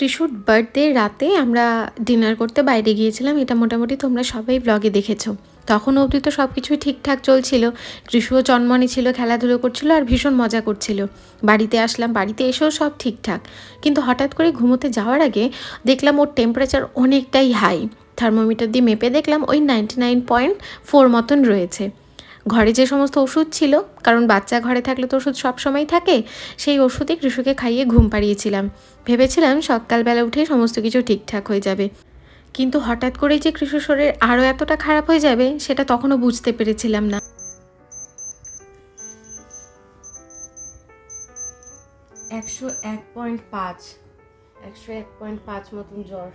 কৃষুর birthday রাতে আমরা dinner করতে বাইরে গিয়েছিলাম। এটা মোটামুটি তোমরা সবাই ব্লগে দেখেছো। তখন অবধি তো সব কিছুই ঠিকঠাক চলছিল। কৃষুও চনমনে ছিল, খেলাধুলো করছিল আর ভীষণ মজা করছিল। বাড়িতে আসলাম, বাড়িতে এসেও সব ঠিকঠাক। কিন্তু হঠাৎ করে ঘুমোতে যাওয়ার আগে দেখলাম ওর টেম্পারেচার অনেকটাই হাই। থার্মোমিটার দিয়ে মেপে দেখলাম ওই 99.4 মতন রয়েছে। ঘরে যে সমস্ত ওষুধ ছিল, কারণ বাচ্চা ঘরে থাকলে তো ওষুধ সবসময় থাকে, সেই ওষুধে কৃষুকে খাইয়ে ঘুম পাড়িয়েছিলাম। ভেবেছিলাম সকালবেলা উঠে সমস্ত কিছু ঠিকঠাক হয়ে যাবে। কিন্তু হঠাৎ করেই যে কৃষুর শরীর আরও এতটা খারাপ হয়ে যাবে সেটা তখনও বুঝতে পেরেছিলাম না। 101.5 101.5 মতন জ্বর।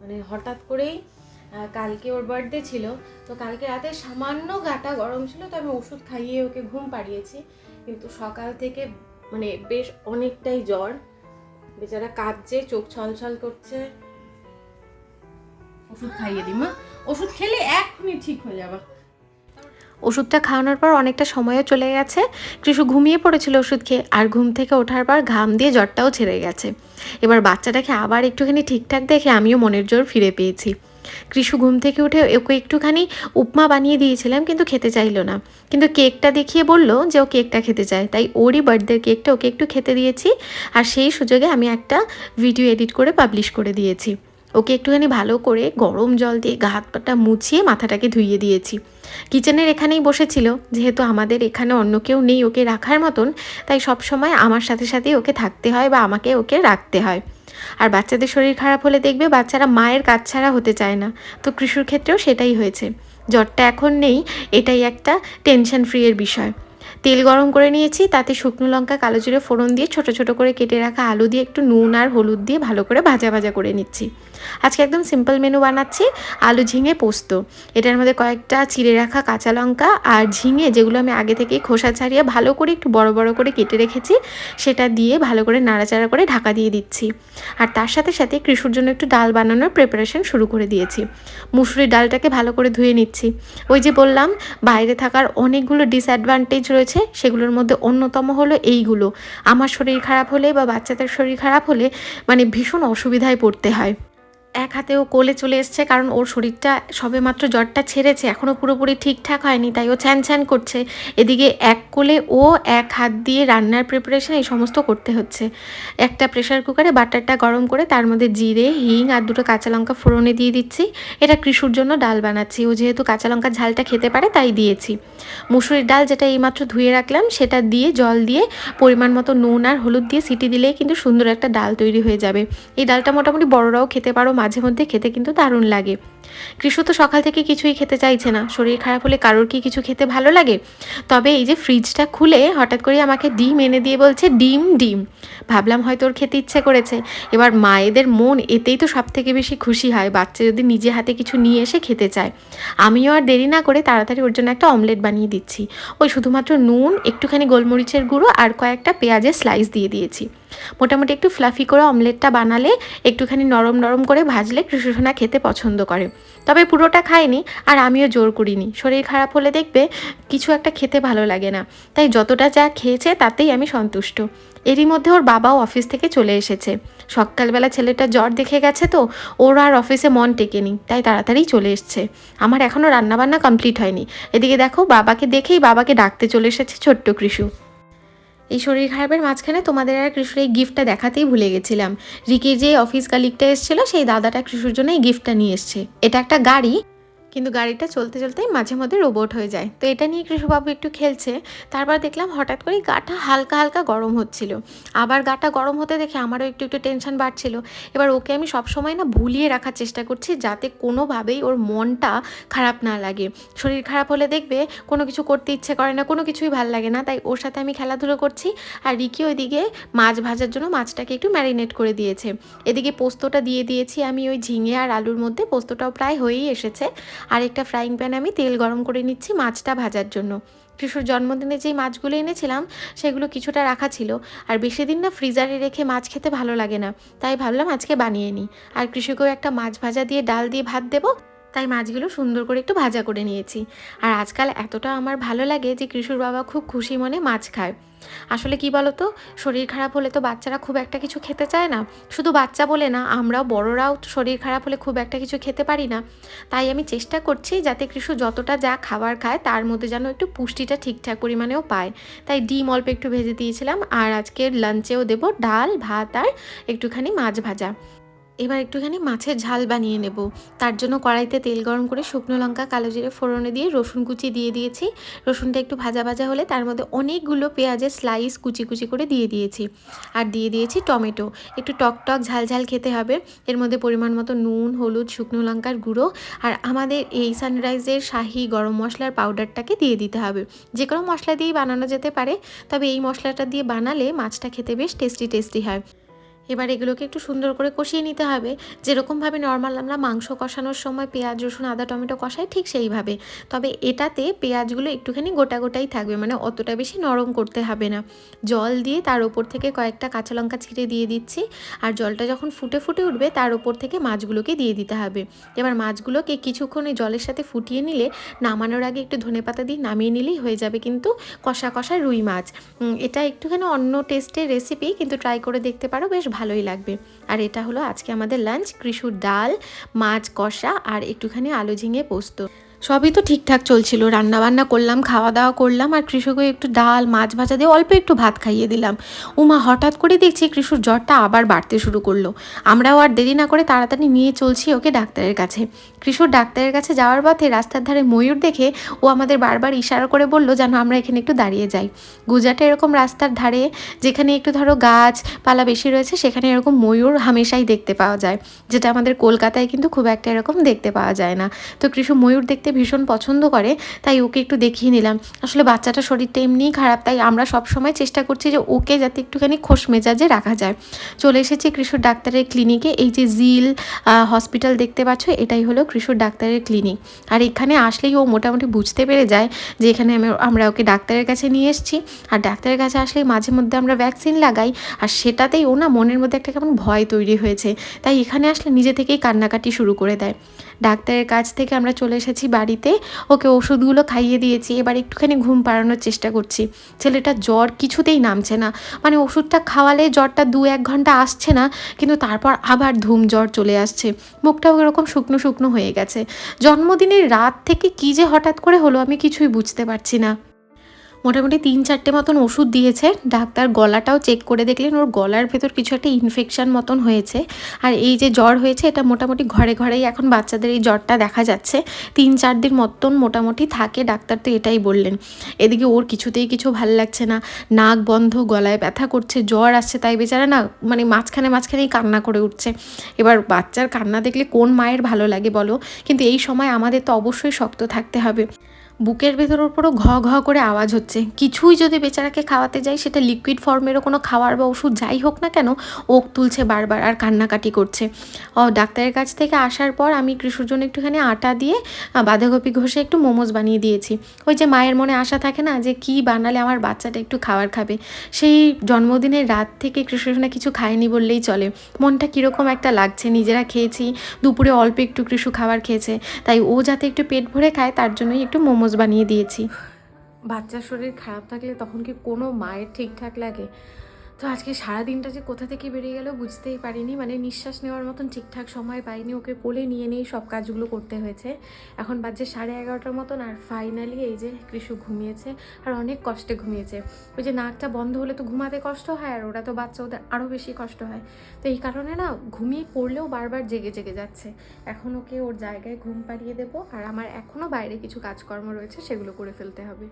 মানে হঠাৎ করেই কালকে ওর বার্থডে ছিল, তো কালকে রাতে সামান্য গাটা গরম ছিল, তো আমি ওষুধ খাইয়ে ওকে ঘুম পাড়িয়েছি। কিন্তু সকাল থেকে মানে বেশ অনেকটাই জ্বর, বেচারা কাঁদছে, চোখ ছলছল করছে। ওষুধ খাইয়ে দিই মা, ওষুধ খেলে এক্ষুনি ঠিক হয়ে যাবে। ওষুধটা খাওয়ানোর পর অনেকটা সময়ও চলে গেছে। কৃষু ঘুমিয়ে পড়েছিল ওষুধ খেয়ে, আর ঘুম থেকে ওঠার পর ঘাম দিয়ে জ্বরটাও ছেড়ে গেছে। এবার বাচ্চাটাকে আবার একটুখানি ঠিকঠাক দেখে আমিও মনের জোর ফিরে পেয়েছি। কৃষু ঘুম থেকে উঠে ওকে একটুখানি উপমা বানিয়ে দিয়েছিলাম, কিন্তু খেতে চাইলো না। কিন্তু কেকটা দেখিয়ে বলল যে ও কেকটা খেতে চায়, তাই ওরই বার্থডের কেকটা ওকে একটু খেতে দিয়েছি। আর সেই সুযোগে আমি একটা ভিডিও এডিট করে পাবলিশ করে দিয়েছি। ওকে একটুখানি ভালো করে গরম জল দিয়ে গা হাত পাটা মুছিয়ে মাথাটাকে ধুইয়ে দিয়েছি। কিচেনের এখানেই বসেছিল, যেহেতু আমাদের এখানে অন্য কেউ নেই ওকে রাখার মতন, তাই সব সময় আমার সাথে সাথেই ওকে থাকতে হয় বা আমাকে ওকে রাখতে হয়। আর বাচ্চাদের শরীর খারাপ হলে দেখবে বাচ্চারা মায়ের কাছ ছাড়া হতে চায় না। তো কৃষুর ক্ষেত্রেও সেটাই হয়েছে। জ্বরটা এখন নেই, এটাই একটা টেনশন ফ্রি এর বিষয়। তেল গরম করে নিয়েছি, তাতে শুকনো লঙ্কা, কালো জিরে ফোড়ন দিয়ে ছোট ছোট করে কেটে রাখা আলু দিয়ে একটু নুন আর হলুদ দিয়ে ভালো করে ভাজা ভাজা করে নিচ্ছি। আজকে একদম সিম্পল মেনু বানাচ্ছি, আলু ঝিঙে পোস্ত। এটার মধ্যে কয়েকটা চিড়ে রাখা কাঁচা লঙ্কা আর ঝিঙে, যেগুলো আমি আগে থেকেই খোসা ছাড়িয়ে ভালো করে একটু বড় বড় করে কেটে রেখেছি, সেটা দিয়ে ভালো করে নাড়াচাড়া করে ঢাকা দিয়ে দিচ্ছি। আর তার সাথে সাথে কৃষুর জন্য একটু ডাল বানানোর প্রিপারেশন শুরু করে দিয়েছি। মুসুরির ডালটাকে ভালো করে ধুয়ে নিচ্ছি। ওই যে বললাম বাইরে থাকার অনেকগুলো ডিসঅ্যাডভান্টেজ রয়েছে, সেগুলোর মধ্যে অন্যতম হলো এইগুলো। আমার শরীর খারাপ হলে বা বাচ্চাদের শরীর খারাপ হলে মানে ভীষণ অসুবিধায় পড়তে হয়। এক হাতে ও কোলে চলে এসছে, কারণ ওর শরীরটা সবেমাত্র জ্বরটা ছেড়েছে, এখনও পুরোপুরি ঠিকঠাক হয়নি, তাই ও ছ্যান ছ্যান করছে। এদিকে এক কোলে ও, এক হাত দিয়ে রান্নার প্রিপারেশন এই সমস্ত করতে হচ্ছে। একটা প্রেশার কুকারে বাটারটা গরম করে তার মধ্যে জিরে, হিং আর দুটো কাঁচা লঙ্কা ফোড়নে দিয়ে দিচ্ছি। এটা কৃষুর জন্য ডাল বানাচ্ছি, ও যেহেতু কাঁচা লঙ্কার ঝালটা খেতে পারে তাই দিয়েছি। মুসুরির ডাল যেটা এইমাত্র ধুয়ে রাখলাম সেটা দিয়ে জল দিয়ে পরিমাণ মতো নুন আর হলুদ দিয়ে সিটি দিলেই কিন্তু সুন্দর একটা ডাল তৈরি হয়ে যাবে। এই ডালটা মোটামুটি বড়রাও খেতে পারো, মাঝে মধ্যে খেতে কিন্তু দারুণ লাগে। কৃষু তো সকাল থেকে কিছুই খেতে চাইছে না। শরীর খারাপ হলে কারোর কি কিছু খেতে ভালো লাগে? তবে এই যে ফ্রিজটা খুলে হঠাৎ করে আমাকে ডিম এনে দিয়ে বলছে ডিম ডিম। ভাবলাম হয়তো ওর খেতে ইচ্ছে করেছে। এবার মায়েদের মন এতেই তো সব থেকে বেশি খুশি হয়, বাচ্চা যদি নিজে হাতে কিছু নিয়ে এসে খেতে চায়। আমিও আর দেরি না করে তাড়াতাড়ি ওর জন্য একটা অমলেট বানিয়ে দিচ্ছি। ওই শুধুমাত্র নুন, একটুখানি গোলমরিচের গুঁড়ো আর কয়েকটা পেঁয়াজের স্লাইস দিয়ে দিয়েছি। মোটামুটি একটু ফ্লাফি করে অমলেটটা বানালে, একটুখানি নরম নরম করে ভাজলে কৃষুসোনা খেতে পছন্দ করে। তবে পুরোটা খায়নি, আর আমিও জোর করিনি। শরীর খারাপ হলে দেখবে কিছু একটা খেতে ভালো লাগে না, তাই যতটা যা খেয়েছে তাতেই আমি সন্তুষ্ট। এরই মধ্যে ওর বাবাও অফিস থেকে চলে এসেছে। সকালবেলা ছেলেটা জ্বর দেখে গেছে, তো ওর আর অফিসে মন টেকেনি, তাই তাড়াতাড়ি চলে এসছে। আমার এখনও রান্নাবান্না কমপ্লিট হয়নি। এদিকে দেখো বাবাকে দেখেই বাবাকে ডাকতে চলে এসেছে ছোট্ট কৃষু। এই শরীর খারাপের মাঝখানে তোমাদের আর কৃষুর এই গিফটটা দেখাতেই ভুলে গেছিলাম। রিকির যে অফিস কালিগটা এসেছিলো, সেই দাদাটা কৃষুর জন্য এই গিফটটা নিয়ে এসছে। এটা একটা গাড়ি, কিন্তু গাড়িটা চলতে চলতেই মাঝে মধ্যে রোবট হয়ে যায়। তো এটা নিয়ে কৃষুবাবু একটু খেলছে। তারপর দেখলাম হঠাৎ করেই গাটা হালকা হালকা গরম হচ্ছিল। আবার গাটা গরম হতে দেখে আমারও একটু একটু টেনশন বাড়ছিল। এবার ওকে আমি সবসময় না ভুলিয়ে রাখার চেষ্টা করছি, যাতে কোনোভাবেই ওর মনটা খারাপ না লাগে। শরীর খারাপ হলে দেখবে কোনো কিছু করতে ইচ্ছে করে না, কোনো কিছুই ভাল লাগে না, তাই ওর সাথে আমি খেলাধুলো করছি। আর রিকি ওইদিকে মাছ ভাজার জন্য মাছটাকে একটু ম্যারিনেট করে দিয়েছে। এদিকে পোস্তটা দিয়ে দিয়েছি আমি ওই ঝিঙে আর আলুর মধ্যে, পোস্তটাও প্রায় হয়েই এসেছে। আর একটা ফ্রাইং প্যানে আমি তেল গরম করে নিচ্ছি মাছটা ভাজার জন্য। কৃষুর জন্মদিনে যেই মাছগুলো এনেছিলাম সেগুলো কিছুটা রাখা ছিল, আর বেশি দিন না ফ্রিজারে রেখে মাছ খেতে ভালো লাগে না, তাই ভাবলাম আজকে বানিয়ে নিই। আর কৃষুকেও একটা মাছ ভাজা দিয়ে ডাল দিয়ে ভাত দেবো, তাই মাছগুলো সুন্দর করে একটু ভাজা করে নিয়েছি। আর আজকাল এতটা আমার ভালো লাগে যে কৃষুর বাবা খুব খুশি মনে মাছ খায়। আসলে কি বলতো, শরীর খারাপ হলে তো বাচ্চারা খুব একটা কিছু খেতে চায় না। শুধু বাচ্চা বলে না, আমরাও বড়রাও শরীর খারাপ হলে খুব একটা কিছু খেতে পারি না। তাই আমি চেষ্টা করছি যাতে কৃষু যতটা যা খাবার খায় তার মধ্যে যেন একটু পুষ্টিটা ঠিকঠাক পরিমাণেও পায়। তাই ডিম অল্প একটু ভেজে দিয়েছিলাম, আর আজকের লাঞ্চেও দেবো ডাল ভাত আর একটুখানি মাছ ভাজা। এবার একটুখানি মাছের ঝাল বানিয়ে নেব। তার জন্য কড়াইতে তেল গরম করে শুকনো লঙ্কা কালো জিরে ফোড়নে দিয়ে রসুন কুচি দিয়ে দিয়েছি। রসুনটা একটু ভাজা ভাজা হলে তার মধ্যে অনেকগুলো পেঁয়াজের স্লাইস কুচি কুচি করে দিয়ে দিয়েছি। আর দিয়ে দিয়েছি টমেটো। একটু টক টক ঝাল ঝাল খেতে হবে। এর মধ্যে পরিমাণ মতো নুন, হলুদ, শুকনো লঙ্কার গুঁড়ো আর আমাদের এই সানরাইজের শাহি গরম মশলার পাউডারটাকে দিয়ে দিতে হবে। যে কোনো মশলা দিয়েই বানানো যেতে পারে, তবে এই মশলাটা দিয়ে বানালে মাছটা খেতে বেশ টেস্টি টেস্টি হয়। এবার এগুলোকে একটু সুন্দর করে কষিয়ে নিতে হবে। যেরকমভাবে নর্মাল আমরা মাংস কষানোর সময় পেঁয়াজ রসুন আদা টমেটো কষাই, ঠিক সেইভাবে। তবে এটাতে পেঁয়াজগুলো একটুখানি গোটা গোটাই থাকবে, মানে অতটা বেশি নরম করতে হবে না। জল দিয়ে তার ওপর থেকে কয়েকটা কাঁচা লঙ্কা ছিঁড়ে দিয়ে দিচ্ছি। আর জলটা যখন ফুটে ফুটে উঠবে তার ওপর থেকে মাছগুলোকে দিয়ে দিতে হবে। এবার মাছগুলোকে কিছুক্ষণ এই জলের সাথে ফুটিয়ে নিলে নামানোর আগে একটু ধনেপাতা দিয়ে নামিয়ে নিলেই হয়ে যাবে কিন্তু কষা কষা রুই মাছ। এটা একটুখানি অন্য টেস্টের রেসিপি, কিন্তু ট্রাই করে দেখতে পারো, বেশ ভালোই লাগবে। আর এটা হলো আজকে আমাদের লাঞ্চ, কৃষুর ডাল, মাছ কষা আর একটুখানি আলু ঝিঙে পোস্ত। সবই তো ঠিকঠাক চলছিল, রান্নাবান্না করলাম, খাওয়া দাওয়া করলাম, আর কৃষুকে একটু ডাল মাছ ভাজা দিয়ে অল্প একটু ভাত খাইয়ে দিলাম। উমা হঠাৎ করে দেখছি কৃষুর জ্বরটা আবার বাড়তে শুরু করলো। আমরাও আর দেরি না করে তাড়াতাড়ি নিয়ে চলছি ওকে ডাক্তারের কাছে। কৃষুর ডাক্তারের কাছে যাওয়ার পথে রাস্তার ধারে ময়ূর দেখে ও আমাদের বারবার ইশারা করে বলল যেন আমরা এখানে একটু দাঁড়িয়ে যাই। গুজরাটে এরকম রাস্তার ধারে যেখানে একটু ধরো গাছপালা বেশি রয়েছে সেখানে এরকম ময়ূর হামেশাই দেখতে পাওয়া যায়, যেটা আমাদের কলকাতায় কিন্তু খুব একটা এরকম দেখতে পাওয়া যায় না। তো কৃষু ময়ূর দেখতে ভীষণ পছন্দ করে, তাই ওকে একটু দেখিয়ে নিলাম। আসলে বাচ্চাটার শরীরটা এমনিই খারাপ, তাই আমরা সবসময় চেষ্টা করছি যে ওকে যাতে একটুখানি খোশ মেজাজে রাখা যায়। চলে এসেছি কৃষুর ডাক্তারের ক্লিনিকে। এই যে জিল হসপিটাল দেখতে পাচ্ছ, এটাই হলো কৃষুর ডাক্তারের ক্লিনিক। আর এখানে আসলেই ও মোটামুটি বুঝতে পেরে যায় যে এখানে আমরা ওকে ডাক্তারের কাছে নিয়ে এসেছি। আর ডাক্তারের কাছে আসলেই মাঝে মধ্যে আমরা ভ্যাকসিন লাগাই, আর সেটাতেই ও না মনের মধ্যে একটা কেমন ভয় তৈরি হয়েছে, তাই এখানে আসলে নিজে থেকেই কান্নাকাটি শুরু করে দেয়। ডাক্তারের কাছ থেকে আমরা চলে এসেছি বাড়িতে, ওকে ওষুধগুলো খাইয়ে দিয়েছি। এবার একটুখানি ঘুম পাড়ানোর চেষ্টা করছি। ছেলেটার জ্বর কিছুতেই নামছে না, মানে ওষুধটা খাওয়ালে জ্বরটা 2-1 ঘন্টা আসছে না, কিন্তু তারপর আবার ধুম জ্বর চলে আসছে। মুখটাও এরকম শুকনো শুকনো হয়ে গেছে। জন্মদিনের রাত থেকে কী যে হঠাৎ করে হলো আমি কিছুই বুঝতে পারছি না। মোটামুটি 3-4টে মতন ওষুধ দিয়েছে। ডাক্তার গলাটাও চেক করে দেখলেন ওর গলার ভেতর কিছু একটা ইনফেকশান মতন হয়েছে। আর এই যে জ্বর হয়েছে এটা মোটামুটি ঘরে ঘরেই এখন বাচ্চাদের এই জ্বরটা দেখা যাচ্ছে। 3-4 দিন মতন মোটামুটি থাকে, ডাক্তার তো এটাই বললেন। এদিকে ওর কিছুতেই কিছু ভাল লাগছে না, নাক বন্ধ, গলায় ব্যথা করছে, জ্বর আসছে, তাই বেচারা না মানে মাঝখানেই কান্না করে উঠছে। এবার বাচ্চার কান্না দেখলে কোন মায়ের ভালো লাগে বলো, কিন্তু এই সময় আমাদের তো অবশ্যই শক্ত থাকতে হবে। বুকের ভেতর উপরও ঘ ঘ করে আওয়াজ হচ্ছে। কিছুই যদি বেচারাকে খাওয়াতে যাই, সেটা লিকুইড ফর্মেরও কোনো খাবার বা ওষুধ যাই হোক না কেন, ওক তুলছে বারবার আর কান্নাকাটি করছে। ডাক্তারের কাছ থেকে আসার পর আমি কৃষুর জন্য একটুখানি আটা দিয়ে বাঁধাকপি ঘষে একটু মোমোজ বানিয়ে দিয়েছি। ওই যে মায়ের মনে আশা থাকে না যে কি বানালে আমার বাচ্চাটা একটু খাবার খাবে, সেই জন্মদিনের রাত থেকে কৃষুর না কিছু খায়নি বললেই চলে। মনটা কীরকম একটা লাগছে, নিজেরা খেয়েছি, দুপুরে অল্প একটু কৃষু খাবার খেয়েছে, তাই ও যাতে একটু পেট ভরে খায় তার জন্যই একটু মোমোজ বানিয়ে দিয়েছি। বাচ্চার শরীর খারাপ থাকলে তখন কি কোনো মায়ের ঠিকঠাক লাগে? তো আজকে সারাদিনটা যে কোথা থেকে বেরিয়ে গেল বুঝতেই পারিনি, মানে নিঃশ্বাস নেওয়ার মতন ঠিকঠাক সময় পাইনি। ওকে কোলে নিয়ে নিয়েই সব কাজগুলো করতে হয়েছে। এখন বাজে 11:30 মতন, আর ফাইনালি এই যে কৃষু ঘুমিয়েছে, আর অনেক কষ্টে ঘুমিয়েছে। ওই যে নাকটা বন্ধ হলে তো ঘুমাতে কষ্ট হয়, আর ওরা তো বাচ্চা, ওদের আরও বেশি কষ্ট হয়। তো এই কারণে না ঘুমিয়ে পড়লেও বারবার জেগে জেগে যাচ্ছে। এখন ওকে ওর জায়গায় ঘুম পাড়িয়ে দেবো, আর আমার এখনও বাইরে কিছু কাজকর্ম রয়েছে, সেগুলো করে ফেলতে হবে।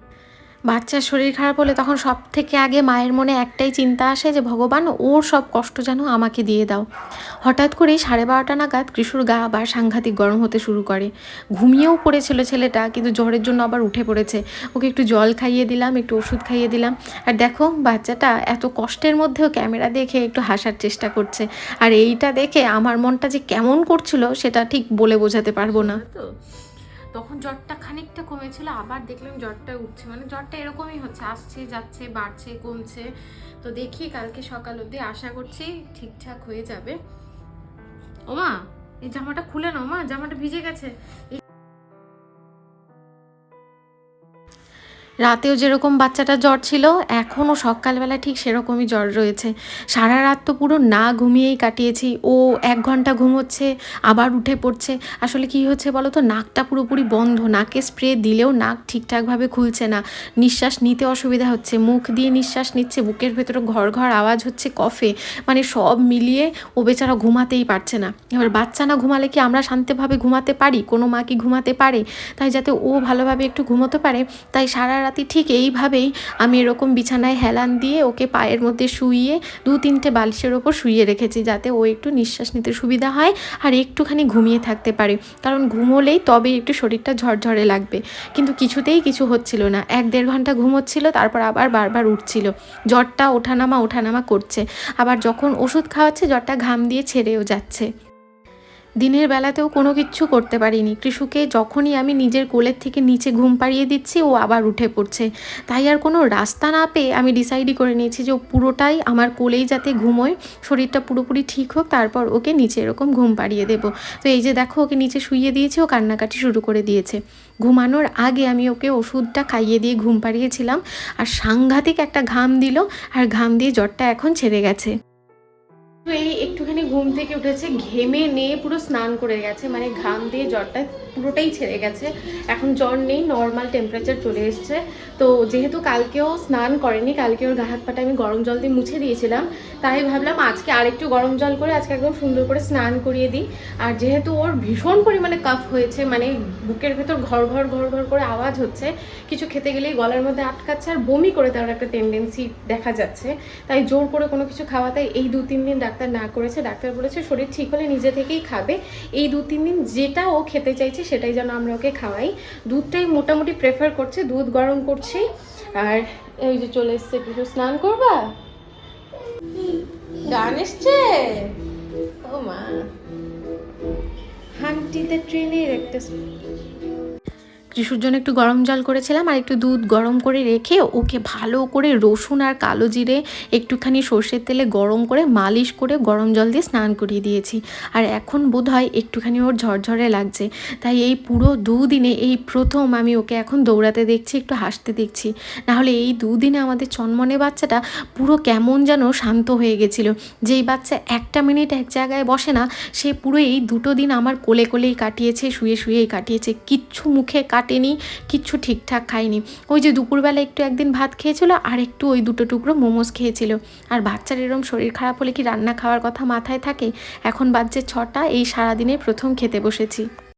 বাচ্চার শরীর খারাপ হলে তখন সব থেকে আগে মায়ের মনে একটাই চিন্তা আসে যে ভগবান ওর সব কষ্ট যেন আমাকে দিয়ে দাও। হঠাৎ করেই 12:30 নাগাদ কৃষুর গা আবার সাংঘাতিক গরম হতে শুরু করে। ঘুমিয়েও পড়েছিল ছেলেটা, কিন্তু জ্বরের জন্য আবার উঠে পড়েছে। ওকে একটু জল খাইয়ে দিলাম, একটু ওষুধ খাইয়ে দিলাম। আর দেখো বাচ্চাটা এত কষ্টের মধ্যেও ক্যামেরা দেখে একটু হাসার চেষ্টা করছে। আর এইটা দেখে আমার মনটা যে কেমন করছিল সেটা ঠিক বলে বোঝাতে পারবো না। তো তখন জ্বরটা খানিকটা কমেছিল, আবার দেখলাম জ্বরটা উঠছে, মানে জ্বরটা এরকমই হচ্ছে, আসছে যাচ্ছে, বাড়ছে কমছে। তো দেখি কালকে সকাল অবধি আশা করছি ঠিকঠাক হয়ে যাবে। ওমা এই জামাটা খুলে নাও মা, জামাটা ভিজে গেছে। রাতেও যেরকম বাচ্চাটা জ্বর ছিল, এখনও সকালবেলা ঠিক সেরকমই জ্বর রয়েছে। সারা রাত তো পুরো না ঘুমিয়েই কাটিয়েছি। ও 1 ঘন্টা ঘুমোচ্ছে, আবার উঠে পড়ছে। আসলে কি হচ্ছে বলো তো, নাকটা পুরোপুরি বন্ধ, নাকে স্প্রে দিলেও নাক ঠিকঠাকভাবে খুলছে না, নিঃশ্বাস নিতে অসুবিধা হচ্ছে, মুখ দিয়ে নিঃশ্বাস নিচ্ছে, বুকের ভেতরে ঘর ঘর আওয়াজ হচ্ছে, কফে, মানে সব মিলিয়ে ও বেচারা ঘুমাতেই পারছে না। এবার বাচ্চা না ঘুমালে কি আমরা শান্তিভাবে ঘুমাতে পারি? কোনো মা কি ঘুমাতে পারে? তাই যাতে ও ভালোভাবে একটু ঘুমোতে পারে, তাই সারা রাতি ঠিক এইভাবেই আমি এরকম বিছানায় হেলান দিয়ে ওকে পায়ের মধ্যে শুইয়ে 2-3টে বালিশের ওপর শুইয়ে রেখেছি, যাতে ও একটু নিঃশ্বাস নিতে সুবিধা হয় আর একটুখানি ঘুমিয়ে থাকতে পারে। কারণ ঘুমোলেই তবে একটু শরীরটা ঝরঝরে লাগবে। কিন্তু কিছুতেই কিছু হচ্ছিল না। 1-1.5 ঘন্টা ঘুমোচ্ছিল, তারপর আবার বারবার উঠছিল, জ্বরটা ওঠানামা ওঠানামা করছে। আবার যখন ওষুধ খাওয়াচ্ছে জ্বরটা ঘাম দিয়ে ছেড়েও যাচ্ছে। দিনের বেলাতেও কোনো কিচ্ছু করতে পারিনি। কৃষুকে যখনই আমি নিজের কোলের থেকে নিচে ঘুম পাড়িয়ে দিচ্ছি, ও আবার উঠে পড়ছে। তাই আর কোনো রাস্তা না পেয়ে আমি ডিসাইডই করে নিয়েছি যে ও পুরোটাই আমার কোলেই যাতে ঘুমোয়, শরীরটা পুরোপুরি ঠিক হোক, তারপর ওকে নিচে এরকম ঘুম পাড়িয়ে দেবো। তো এই যে দেখো, ওকে নিচে শুইয়ে দিয়েছি, ও কান্নাকাটি শুরু করে দিয়েছে। ঘুমানোর আগে আমি ওকে ওষুধটা খাইয়ে দিয়ে ঘুম পাড়িয়েছিলাম, আর সাংঘাতিক একটা ঘাম দিল, আর ঘাম দিয়ে জ্বরটা এখন ছেড়ে গেছে। তো এই একটুখানি ঘুম থেকে উঠেছে, ঘেমে নিয়ে পুরো স্নান করে গেছে, মানে ঘাম দিয়ে জ্বরটা পুরোটাই ছেড়ে গেছে। এখন জ্বর নেই, নর্মাল টেম্পারেচার চলে এসছে। তো যেহেতু কালকেও স্নান করেনি, কালকে ওর গা হাত পাটা আমি গরম জল দিয়ে মুছে দিয়েছিলাম, তাই ভাবলাম আজকে আরেকটু গরম জল করে আজকে একদম সুন্দর করে স্নান করিয়ে দিই। আর যেহেতু ওর ভীষণ পরিমাণে কাফ হয়েছে, মানে বুকের ভেতর ঘর ঘর ঘর ঘর করে আওয়াজ হচ্ছে, কিছু খেতে গেলেই গলার মধ্যে আটকাচ্ছে, আর বমি করে দেওয়ার একটা টেন্ডেন্সি দেখা যাচ্ছে, তাই জোর করে কোনো কিছু খাওয়াতে এই 2-3 দিন ডাক্তার না করেছে। ডাক্তার বলেছে শরীর ঠিক হলে নিজে থেকেই খাবে। এই 2-3 দিন যেটা ও খেতে চাইছে সেটাই যেন আমরা ওকে খাওয়াই। দুধটাই মোটামুটি প্রেফার করছে, দুধ গরম করছি। আর এই যে চলে এসছে, কিছু স্নান করবা? গান এসছে, ও মা, হান্টিতে ট্রেনের একটা। কৃষুর জন্য একটু গরম জল করেছিলাম, আর একটু দুধ গরম করে রেখে ওকে ভালো করে রসুন আর কালো জিরে একটুখানি সর্ষের তেলে গরম করে মালিশ করে গরম জল দিয়ে স্নান করিয়ে দিয়েছি। আর এখন বোধহয় একটুখানি ওর ঝরঝরে লাগছে। তাই এই পুরো 2 দিনে এই প্রথম আমি ওকে এখন দৌড়াতে দেখছি, একটু হাসতে দেখছি। নাহলে এই 2 দিনে আমাদের চনমনে বাচ্চাটা পুরো কেমন যেন শান্ত হয়ে গেছিলো। যেই বাচ্চা 1টা মিনিট এক জায়গায় বসে না, সে পুরো এই 2টো দিন আমার কোলে কোলেই কাটিয়েছে, শুয়ে শুয়েই কাটিয়েছে, কিচ্ছু মুখে কাটেনি, কিচ্ছু ঠিকঠাক খায়নি। ওই যে দুপুরবেলা একটু একদিন ভাত খেয়েছিল, আর একটু ওই 2টো টুকরো মোমোস খেয়েছিল। আর বাচ্চার এরম শরীর খারাপ হলে কি রান্না খাওয়ার কথা মাথায় থাকে? এখন বাজছে 6টা, এই সারাদিনের প্রথম খেতে বসেছি।